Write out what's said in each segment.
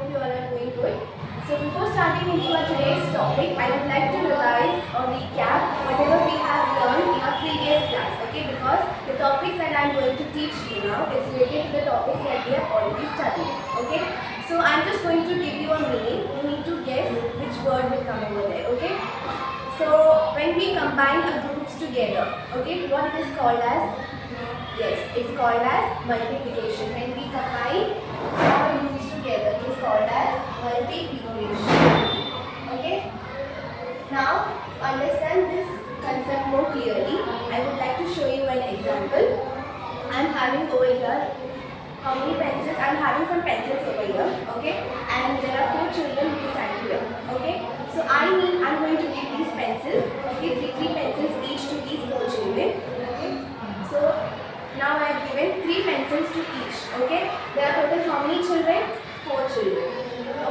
hope you all are doing good. So before starting into our today's topic, I would like to revise or recap whatever we have learned in our previous class, okay? Because the topics that I am going to teach you now is related to the topics that we have already studied, okay? So I am just going to give you a meaning. You need to guess which word will come over there, okay? So when we combine a groups together, okay, what it is called as? Yes, it's called as multiplication. When we combine our groups together, it is called as multiplication. Okay? Now, to understand this concept more clearly, I would like to show you an example. I am having over here how many pencils? I am having some pencils over here, okay? And there are 4 children who stand here, okay? So I'm going to give these pencils, okay? 3 pencils each to these 4 children, okay? So now I have given 3 pencils to each, okay? There are total how many children? 4 children,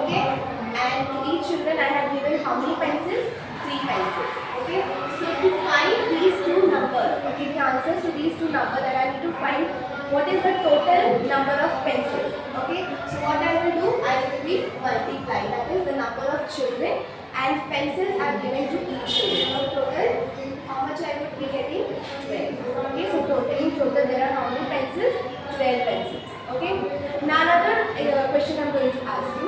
okay? And to each children I have given how many pencils? 3 pencils, okay? So to find these 2 numbers, okay, the answers to these 2 numbers that I need to find what is the total number of pencils, okay? So what I will do, I will be multiply, that is the number of children and pencils I have given to each children. So total, how much I would be getting? 12. Okay, so in total there are how many pencils? 12 pencils. Okay. Now another question I am going to ask you.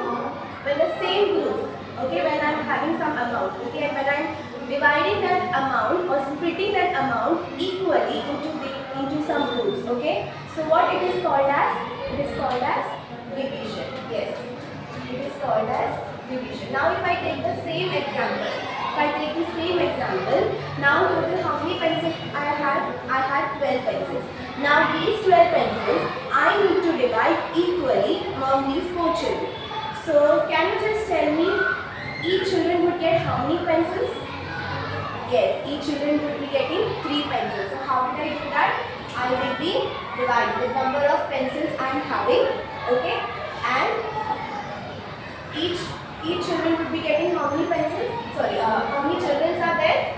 When the same group, okay, when I am having some amount, okay, and when I am dividing that amount or splitting that amount equally into some groups, okay. So what it is called as? It is called as division. Yes, it is called as division. Now if I take the same example, now total how many pencils I had 12 pencils. Now these 12 pencils I need to divide equally among these 4 children. So can you just tell me each children would get how many pencils? Yes, each children would be getting 3 pencils. So how did I do that? I will be dividing the number of pencils I am having, okay, and each children would be getting how many pencils? Sorry, how many children are there?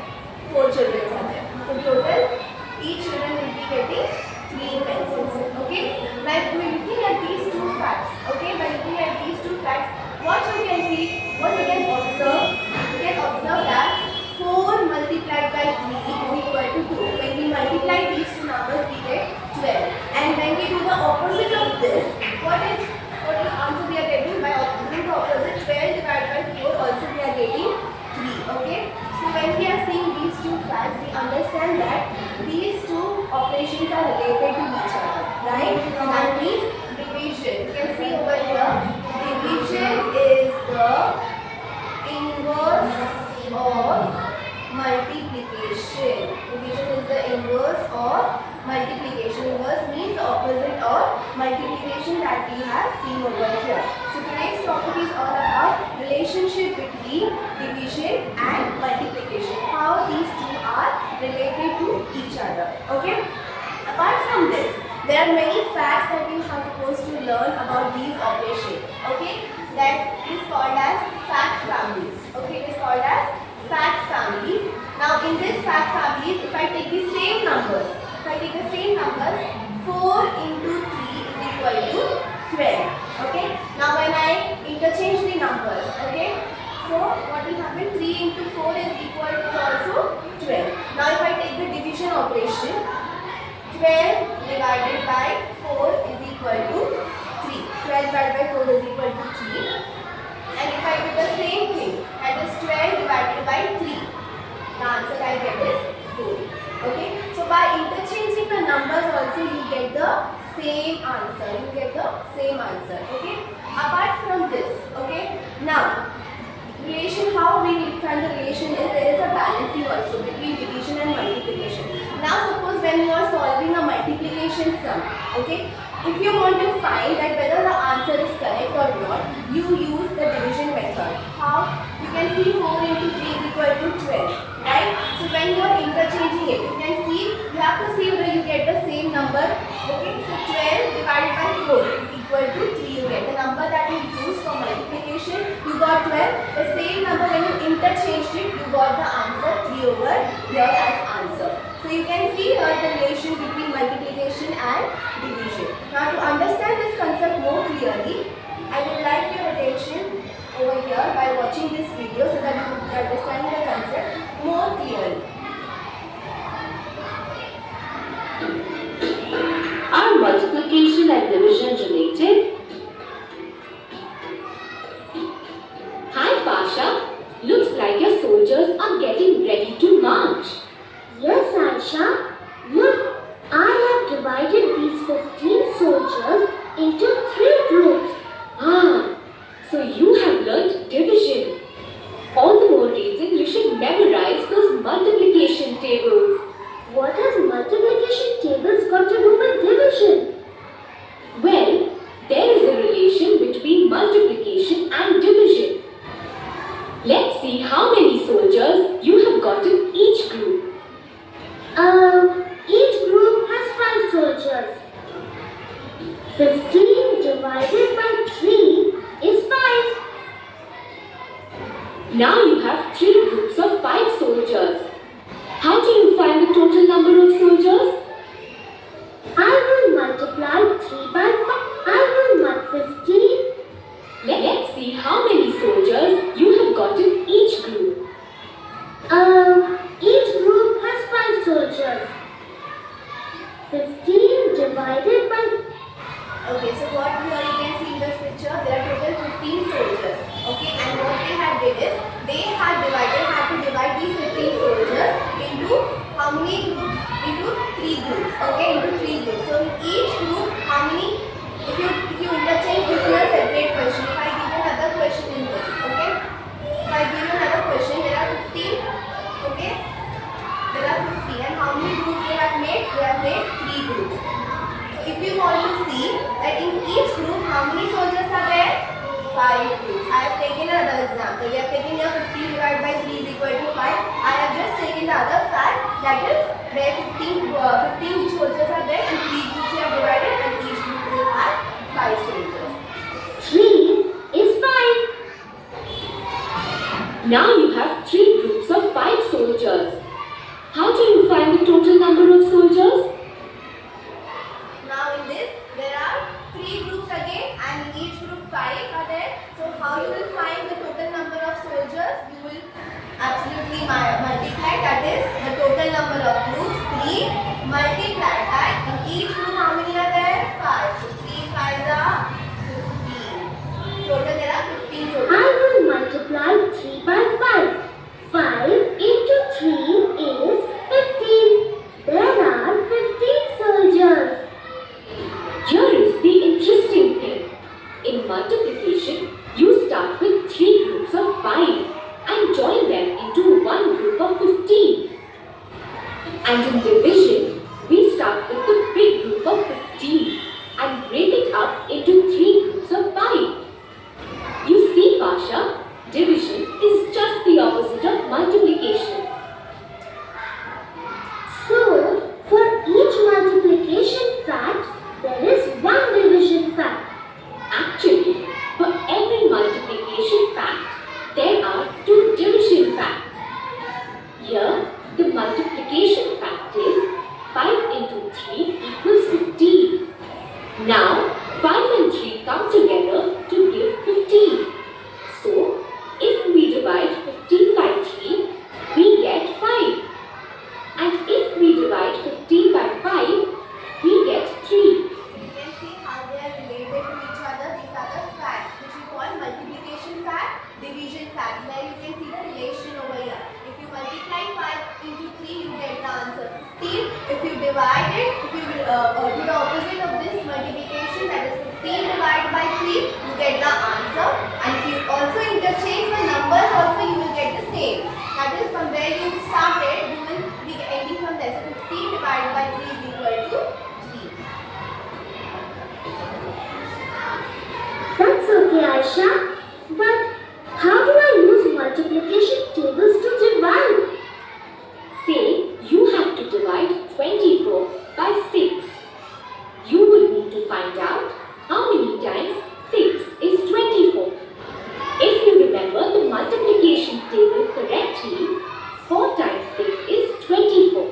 4 children are there. So total, each children will be getting 3 pencils. Okay. Now we are looking at these 2 facts. Okay. By looking at these 2 facts, what you can see, what you can observe, that 4 multiplied by 3 is equal to 2. When we multiply these 2 numbers, we get 12. And when we do the opposite of this, what is the answer we are getting? By doing the opposite, 12 divided by 4, also we are getting 3. Okay. So when we are seeing these 2 facts, we understand that these 2 operations are related to each other, right? That means division. You can see over here, division is the inverse of multiplication. Division is the inverse of multiplication. Inverse means the opposite of multiplication that we have seen over here. So today's topic is all about relationship between division and multiplication. How these 2 are related to each other. Okay. Apart from this, there are many facts that you are supposed to learn about these operations. Okay. That is called as fact families. Okay. It is called as fact families. Now in this fact families, if I take the same numbers, 4 into 3 is equal to 12. Okay. Now when I interchange the numbers, okay, so what will happen? 3 into 4 is equal to also 12. Now if I take the division operation, 12 divided by 4 is equal to 3. 12 divided by 4 is equal to 3. And if I do the same thing, that is 12 divided by 3, the answer I get is 4. Okay. So by interchanging the numbers also you get the same answer. Okay. Apart from this, okay. Now relation, how we find the relation is there is a balancing also between division and multiplication. Now suppose when you are solving a multiplication sum, okay, if you want to find that whether the answer is correct or not, you use the division method. How? You can see 4 into 3 is equal to 12, right? So when you are interchanging it, you can see, you have to see whether you get the same number. Okay, so 12 divided by 4 is equal to 3. You get the number that you use for multiplication, you got 12. The same number when you interchanged it, you got the answer 3 over here as answer. So you can see here the relation between multiplication and division. Now to understand this concept more clearly, I would like your attention watching this video so that you will be understanding the concept more clearly. Are multiplication and division related? Hi Pasha, looks like your soldiers are getting ready to march. Yes, Aisha. Look, I have divided these 15 soldiers into 3 groups. Ah, so you have learnt division. All the more reason you should memorize those multiplication tables. What has multiplication tables got to do with division? Well, there is a relation between multiplication and division. Let's see how many soldiers you have got in each group. Each group has 5 soldiers. 15 divided by 3 is 5. Now you have 3 groups of 5 soldiers. How do you find the total number of soldiers? I will multiply 3 by 5. I will multiply 15. Let's see how many soldiers you have got in each group. Each group has 5 soldiers. 15 divided by... Okay, so what here you can see in this picture, there are total 15 soldiers. Okay, and what they had did is, they had to divide these 15 soldiers into how many groups? Into 3 groups. Okay, into 3 groups. So in each group, how many? If you interchange this in a separate question, if I give you another question in this, okay? If I give you another question, there are 15. Okay, there are 15, and how many groups they have made? They have made 3 groups. If you want to see that in each group how many soldiers are there? 5 groups. I have taken another example. We have taken here 15 divided by 3 is equal to 5. I have just taken the other fact, that is where 15 soldiers are there and 3 groups we have divided and each group will have 5 soldiers. 3 is 5. Now you have 3 groups of 5 soldiers. How do you find the total number of soldiers? Now in this, there are 3 groups again and in each group 5 are there. So how you will find the total number of soldiers? You will absolutely multiply, that is the total number of groups 3 multiplied by in each group how many are there? 5. So 3 5s are 15. Total there are 15 soldiers. I will multiply 3 by 5. 5 into 3 is 15. There are 15 soldiers. Here is the interesting thing. In multiplication, you start with 3 groups of 5 and join them into one group of 15. And in division, we start with the big group of 15 and break it up into 3 groups of 5. You see, Pasha, division is just the opposite of multiplication. So, for each multiplication fact, there is one division fact. Actually, for every multiplication fact, there are 2 division facts. Here, the multiplication fact is 5 into 3 equals 15. Now, 5 and 3 come together to give 15. So, if we divide 15 by 3, we get 5. And if we divide 15 by 5, we get 3. You can see how they are related to each other. These are the facts which we call multiplication fact, division fact. Where you can see the relation over here. If you multiply 5 into 3, you get the answer 15. If you divide it, if you do the opposite of this multiplication, that is 15 divided by 3, you get the answer. And if you also interchange the numbers, also you will get the same. That is from where you started, you will be ending from there. So 15 divided by 3 is equal to 3. That's okay, Aisha. But how do I use multiplication tables to divide? Say you have to divide 24 by 6. You would need to find out how many times 6 is 24. If you remember the multiplication table correctly, 4 times 6 is 24.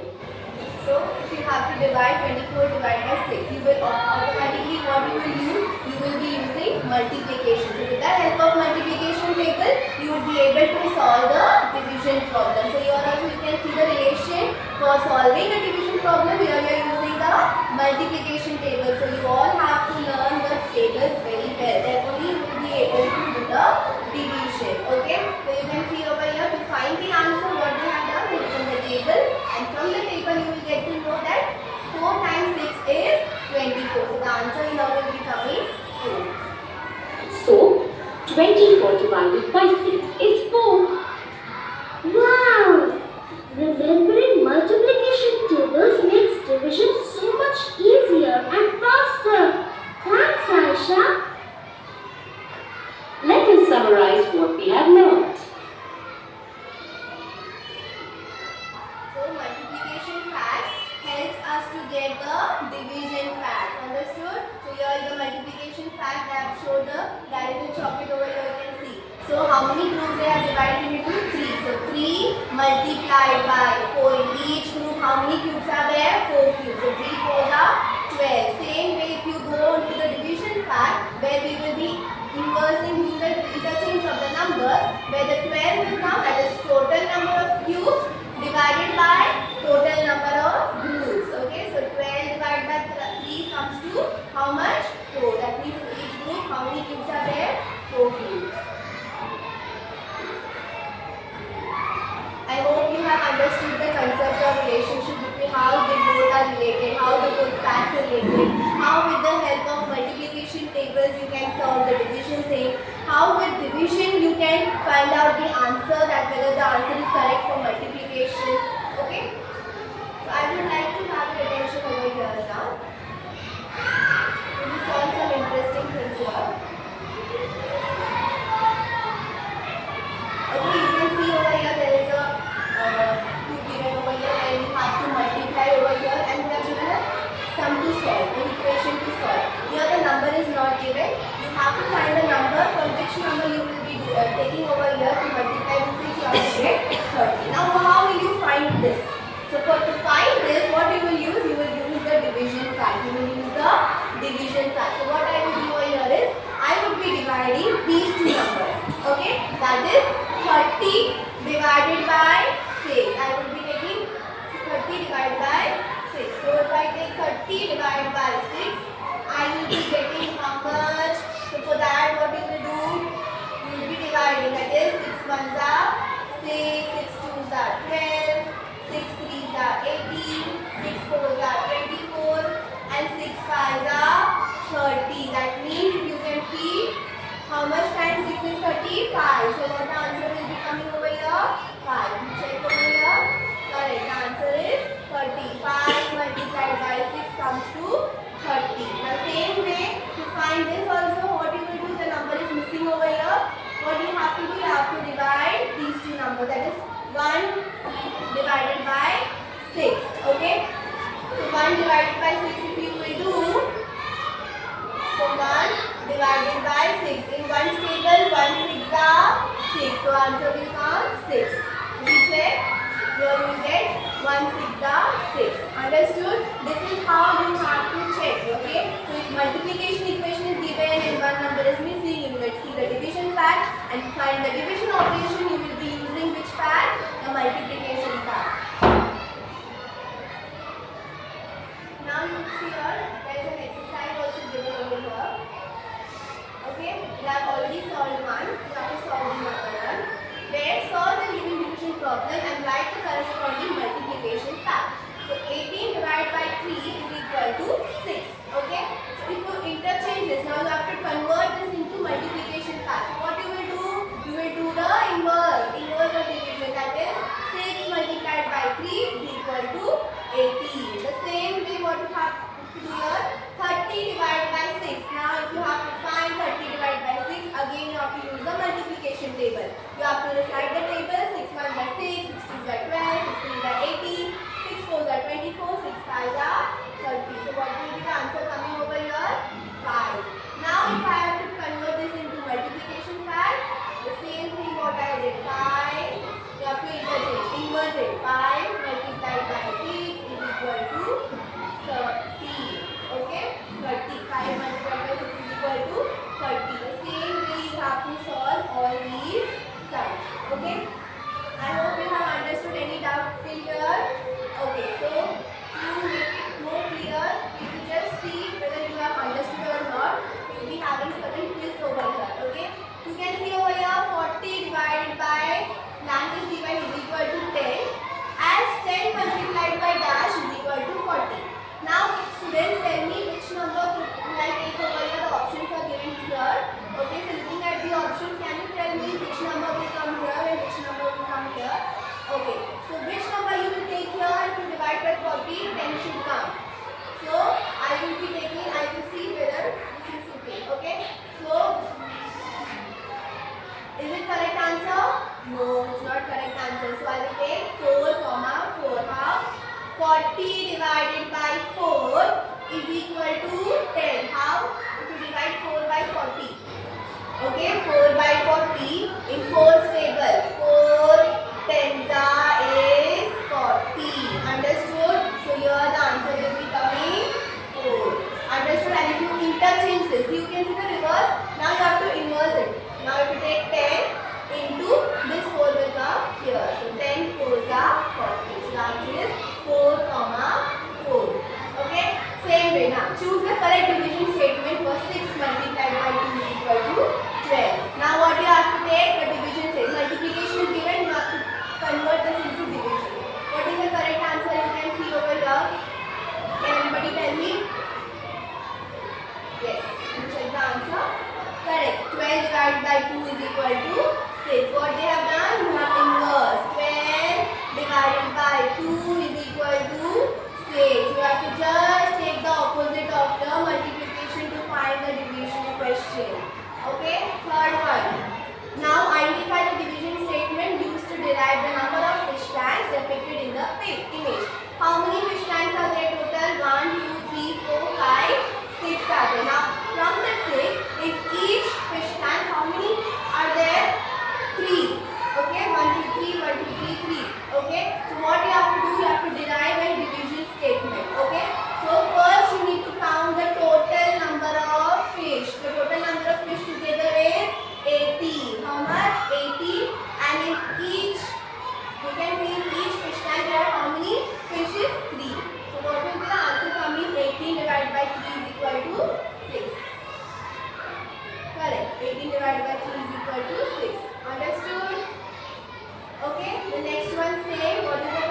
So if you have to divide 24 divided by 6, you will automatically what you will use? You will be using multiplication multiplication. So with the help of multiplication table, you would be able to solve the division problem. So here also you can see the relation for solving a division problem. Here you are using the multiplication table. So you all have to learn the tables very well. Then only you will be able to do the division. Okay. So you can see over here to find the answer what they have done. They have done the table, and from the table you will get to know that 4 times 6 is 24. So the answer here will be coming 4. So, 24 divided by 6 is 4. Wow! Remembering multiplication tables makes division so much easier and faster. Thanks, Aisha. Let us summarize what we have learned. So multiplication fact helps us to get the division fact. Understood? So here is the multiplication fact that I have showed the dividend chocolate over here you can see. So how many groups they have divided into 3. So 3 multiplied by 4. In each group how many cubes are there? 4 cubes. So 3 4s are 12. Same way if you go into the division fact where we will be inversing doing the interchange of the numbers, where the 12 will come, that is total number of cubes divided by total number of groups. Okay, so 12 divided by 3 comes to how much? 4. That means in each group how many cubes are there? 4 cubes. I hope you have understood the concept of relationship between how they both are related, how the both facts are related, how with the help of multiplication tables you can solve the division thing, how with division you can find out the answer, that whether the answer is correct for multiplication. Okay? So I would like to have your attention over here now. We will solve some interesting things here. Okay, you can see over here there is a cube given over here and you have to multiply over here, and we are given a sum to solve, an equation to solve. Here the number is not given. You have to find the number from which number you will be taking over here to multiply with 6 you have to get 30. Now how will you find this? So to find this, what you will use? You will use the division fact. You will use the division fact. So what I will do over here is, I would be dividing these two numbers. Okay, that is 30 divided by 6. I will be taking 30 divided by 6. So if I take 30 divided by 6, I will be getting how much? So for that what you will do? You will be dividing, that is 6 ones are 6, 6 twos are 12, 6 threes are 18, 6 fours are 24, and 6 fives are 30. That means you can see how much times 6 is 30? 5. So what the answer will be coming over here? 5. You check over here. Correct. The answer is 30. 5 multiplied by 6 comes to 30. The same way to find this also, what you will do, the number is missing over here. What you have to do? You have to divide these two numbers. That is 1 divided by 6. Okay. So 1 divided by 6 if you will do. So 1 divided by 6. In one table, 1 6 are 6. So answer will come 6. We check. Here you will get 1 6 are 6. Understood? This is how you have to check. Okay. So if multiplication equation is given and one number is missing, you will see the division fact, and to find the division operation you will be using which fact? The multiplication fact. Now you see here, there is an exercise also given over here. Okay, we have already solved one. You have to solve the number one. Where solve the given division problem and write the corresponding multiplication fact. So 18 divided by 3 is equal to 6. Okay, so if you interchange this, now you have to convert this into multiplication fact. So what you will do? You will do the No, it's not correct answer. So I will take 4, comma 4. How? 40 divided by 4 is equal to 10. How? If you divide 4 by 40. Okay, 4 by 40 in 4's table. 4 tenza is 40. Understood? So here the answer will be coming 4. Understood? And if you interchange this, you can see the reverse. Now you have to inverse it. Now if you take 10 into this 4 will come here. So 10 4s are 40. So the answer is 4, comma 4. Okay? Same way. Now choose the correct division statement for 6 multiplied by 2 is equal to 12. Now what you have to take? The division statement. Multiplication is given. You have to convert this into division. What is the correct answer? You can see over here. Can anybody tell me? Yes. You check the answer. Correct. 12 divided by 2 is equal to 6. What they have done? You have inverse. 12 divided by 2 is equal to 6. You have to just take the opposite of the multiplication to find the division question. Okay. Third one. Now identify the division statement used to derive the number of fish tanks depicted in the image. How many fish tanks are there total? 1, 2, 3, 4, 5, 6 are there. Now from the 6, in each fish tank, how many are there? 3. Okay, 1, 2, 3, 1, 2, 3, 3. Okay, so what you have to do? You have to derive a division statement. Okay, so first you need to count the total number of fish. The total number of fish together is 80. How much? 80. And in each, you can see in each fish tank there are how many fishes? 3. So what will be the answer coming? 18 divided by 3 is equal to 6. Correct. 18 divided by 3 is equal to 6. Understood? Okay. The next one same. What is the